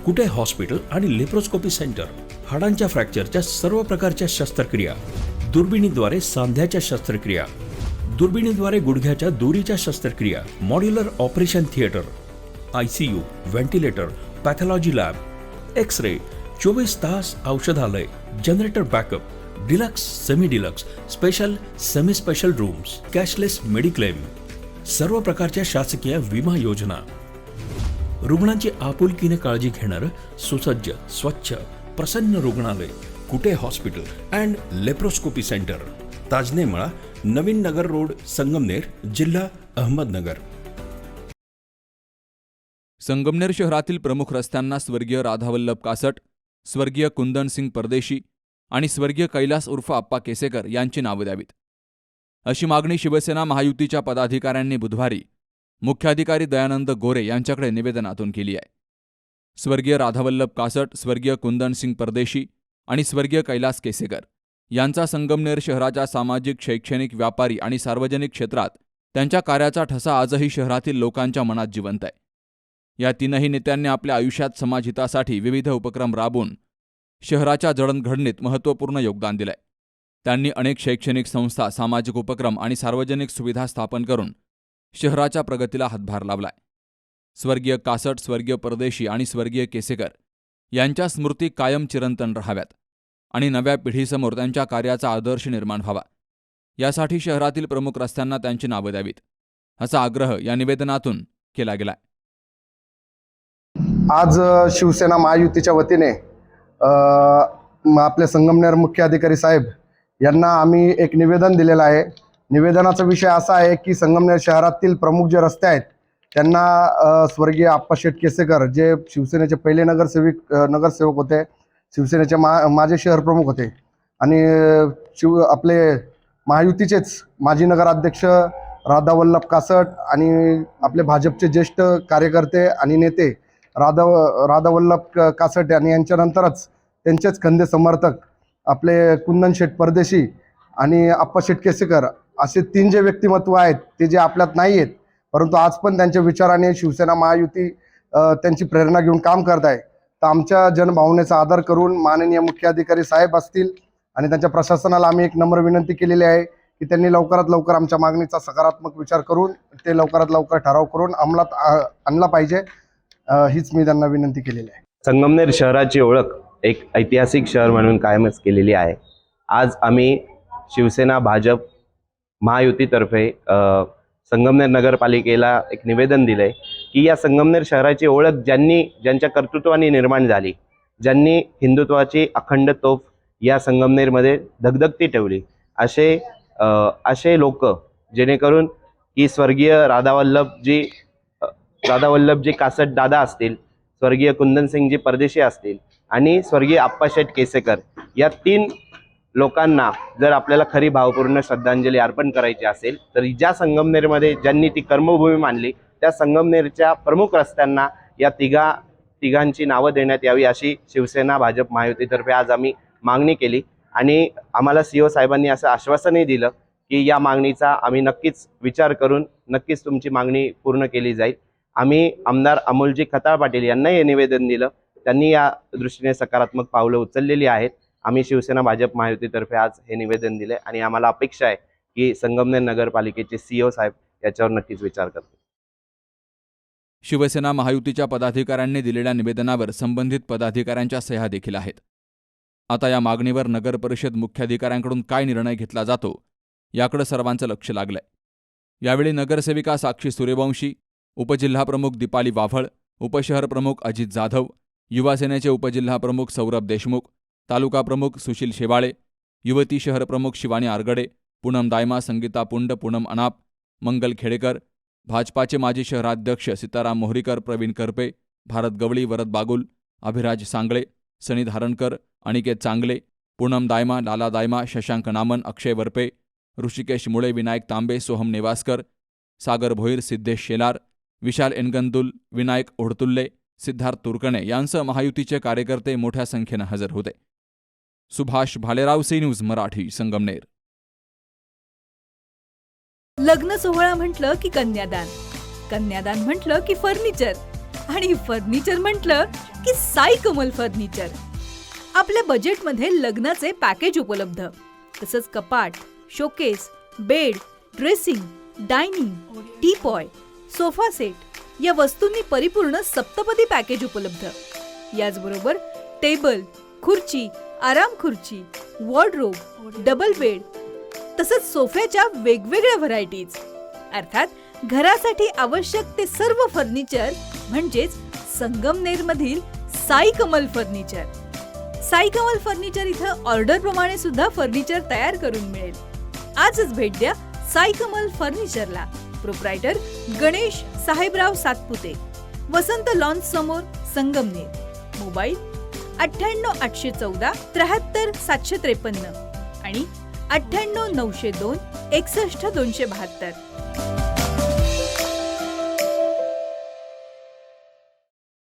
कुटे hospital आणि laparoscopy centre, हाडांच्या फ्रॅक्चरच्या सर्व प्रकारच्या शस्त्रक्रिया, दुर्बिणीद्वारे सांध्याच्या शस्त्रक्रिया, दुर्बिणीद्वारे गुडघ्याच्या दोरीच्या शस्त्रक्रिया, modular operation theatre, ICU, ventilator, pathology lab, x-ray, 24 तास औषधालय, generator backup, deluxe, semi deluxe, special, semi special rooms, cashless mediclaim, सर्व प्रकारच्या शासकीय विमा योजना, रुग्णांची आपुलकीने काळजी घेणारं सुसज्ज, स्वच्छ, प्रसन्न रुग्णालय, Kute hospital and laparoscopy centre, Tajne Mala, Navin Nagar road, Sangamner, जिल्हा अहमदनगर. संगमनेर शहरातील प्रमुख रस्त्यांना स्वर्गीय राधावल्लभ कासट, स्वर्गीय कुंदनसिंग परदेशी आणि स्वर्गीय कैलास उर्फ आप्पा केसेकर यांची नावे द्यावीत, अशी मागणी शिवसेना महायुतीच्या पदाधिकाऱ्यांनी बुधवारी मुख्याधिकारी दयानंद गोरे यांच्याकडे निवेदनातून केली आहे. स्वर्गीय राधावल्लभ कासट, स्वर्गीय कुंदनसिंग परदेशी आणि स्वर्गीय कैलास केसेकर यांचा संगमनेर शहराच्या सामाजिक, शैक्षणिक, व्यापारी आणि सार्वजनिक क्षेत्रात त्यांच्या कार्याचा ठसा आजही शहरातील लोकांच्या मनात जिवंत आहे. या तीनही नेत्यांनी आपल्या आयुष्यात समाजहितासाठी विविध उपक्रम राबवून शहराच्या जडणघडणीत महत्त्वपूर्ण योगदान दिलंय. त्यांनी अनेक शैक्षणिक संस्था, सामाजिक उपक्रम आणि सार्वजनिक सुविधा स्थापन करून शहराच्या प्रगतीला हातभार लावलाय. स्वर्गीय कासट, स्वर्गीय परदेशी आणि स्वर्गीय केसेकर यांच्या स्मृती कायम चिरंतन राहाव्यात आणि नव्या पिढीसमोर त्यांच्या कार्याचा आदर्श निर्माण व्हावा, यासाठी शहरातील प्रमुख रस्त्यांना त्यांची नावं द्यावीत, असा आग्रह या निवेदनातून केला गेलाय. आज शिवसेना महायुतीच्या वतीने आपले संगमनेर मुख्य अधिकारी साहेब यांना आम्ही एक निवेदन दिलेलं आहे. निवेदनाचा विषय असा आहे की संगमनेर शहरातील प्रमुख जे रस्ते आहेत त्यांना स्वर्गीय आप्पा शेठ केसेकर, जे शिवसेनेचे पहिले नगरसेवक होते, शिवसेनेचे माजी शहर प्रमुख होते आणि आपले महायुतीचेच माजी नगराध्यक्ष राधावल्लभ कासट आणि आपले भाजपचे ज्येष्ठ कार्यकर्ते आणि नेते राधावल्लभ कासट आणि यांच्यानंतरच त्यांचेच खंदे समर्थक आपले कुंदन शेठ परदेशी आणि आप्पा शेठ केसेकर असे तीन जे व्यक्तिमत्व आहेत ते जे आपल्यात नाही आहेत, परंतु आज पण त्यांच्या विचाराने शिवसेना महायुती त्यांची प्रेरणा घेऊन काम करत आहे. तर आमच्या जनभावनेचा आदर करून माननीय मुख्याधिकारी साहेब असतील आणि त्यांच्या प्रशासनाला आम्ही एक नम्र विनंती केलेली आहे की त्यांनी लवकरात लवकर आमच्या मागणीचा सकारात्मक विचार करून ते लवकरात लवकर ठराव करून अंमलात आणला पाहिजे, हीच मी त्यांना विनंती केलेली आहे. संगमनेर शहराची ओळख एक ऐतिहासिक शहर म्हणून कायमच केलेली आहे. आज आम्ही शिवसेना भाजप महायुतीतर्फे संगमनेर नगरपालिकेला एक निवेदन दिलंय की या संगमनेर शहराची ओळख ज्यांच्या कर्तृत्वाने निर्माण झाली, ज्यांनी हिंदुत्वाची अखंड तोफ या संगमनेरमध्ये धगधगती ठेवली, असे लोक, जेणेकरून की स्वर्गीय राधावल्लभजी कासट दादा असतील, स्वर्गीय कुंदनसिंगजी परदेशी असतील आणि स्वर्गीय आप्पा शेठ केसेकर, या तीन लोकांना जर आपल्याला खरी भावपूर्ण श्रद्धांजली अर्पण करायची असेल तर ज्या संगमनेरमध्ये ज्यांनी ती कर्मभूमी मानली त्या संगमनेरच्या प्रमुख रस्त्यांना या तिघांची नावं देण्यात यावी, अशी शिवसेना भाजप महायुतीतर्फे आज आम्ही मागणी केली. आणि आम्हाला CO साहेबांनी असं आश्वासनही दिलं की या मागणीचा आम्ही नक्कीच विचार करून नक्कीच तुमची मागणी पूर्ण केली जाईल. आम्ही आमदार अमोलजी खताळ पाटील यांना हे निवेदन दिलं, त्यांनी या दृष्टीने सकारात्मक पावलं उचललेली आहेत. आम्ही शिवसेना भाजप महायुतीतर्फे आज हे निवेदन दिले आणि आम्हाला अपेक्षा आहे की संगमनेर नगरपालिकेचे CO साहेब याच्यावर नक्कीच विचार करतील. शिवसेना महायुतीच्या पदाधिकाऱ्यांनी दिलेल्या निवेदनावर संबंधित पदाधिकाऱ्यांच्या सह्या देखील आहेत. आता या मागणीवर नगर परिषद मुख्याधिकाऱ्यांकडून काय निर्णय घेतला जातो याकडे सर्वांचं लक्ष लागलंय. यावेळी नगरसेविका साक्षी सूर्यवंशी, उपजिल्हाप्रमुख दीपाली वाव्हळ, उपशहर प्रमुख अजित जाधव, युवा सेनेचे उपजिल्हा प्रमुख सौरभ देशमुख, तालुका प्रमुख सुशील शेवाळे, युवती शहर प्रमुख शिवानी आरगडे, पूनम दायमा, संगीता पुंड, पूनम अनाप, मंगल खेडेकर, भाजपाचे माजी शहराध्यक्ष सीताराम मोहरीकर, प्रवीण करपे, भारत गवळी, वरद बागुल, अभिराज सांगळे, सनी धारणकर, अनिकेत चांगले, पूनम दायमा, लाला दायमा, शशांक नामन, अक्षय वरपे, ऋषिकेश मुळे, विनायक तांबे, सोहम नेवासकर, सागर भोईर, सिद्धेश शेलार, विशाल एनगंदुल, विनायक ओढतुल्ले, सिद्धार्थ तुर्कणे यांसह महायुतीचे कार्यकर्ते मोठ्या संख्येनं हजर होते. Subhash Bhalerao, C news Marathi, Sangamner. लग्न सोहळा म्हटलं की कन्यादान, कन्यादान म्हटलं की फर्निचर, आणि फर्निचर म्हटलं की साई कमल फर्निचर. आपल्या बजेटमध्ये लग्नाचे पॅकेज उपलब्ध, तसंच कपाट, showcase, bed, dressing, dining, teapoy, sofa set या वस्तूंनी परिपूर्ण सप्तपदी पॅकेज उपलब्ध. याचबरोबर टेबल, खुर्ची, आराम खुर्ची, वॉर्डरोब, डबल बेड तसंच सोफ्याच्या वेगवेगळ्या व्हरायटीज. अर्थात घरासाठी आवश्यक ते सर्व फर्निचर म्हणजेच संगमनेरमधील साई कमल फर्निचर. साई कमल फर्निचर इथं ऑर्डर प्रमाणे सुद्धा फर्निचर तयार करून मिळेल. आजच भेट द्या साई कमल फर्निचरला. प्रोप्रायटर गणेश साहेबराव सातपुते, वसंत लॉन्स समोर, संगमनेर. मोबाईल 98 814 73 753 आणि 98 902 61 272.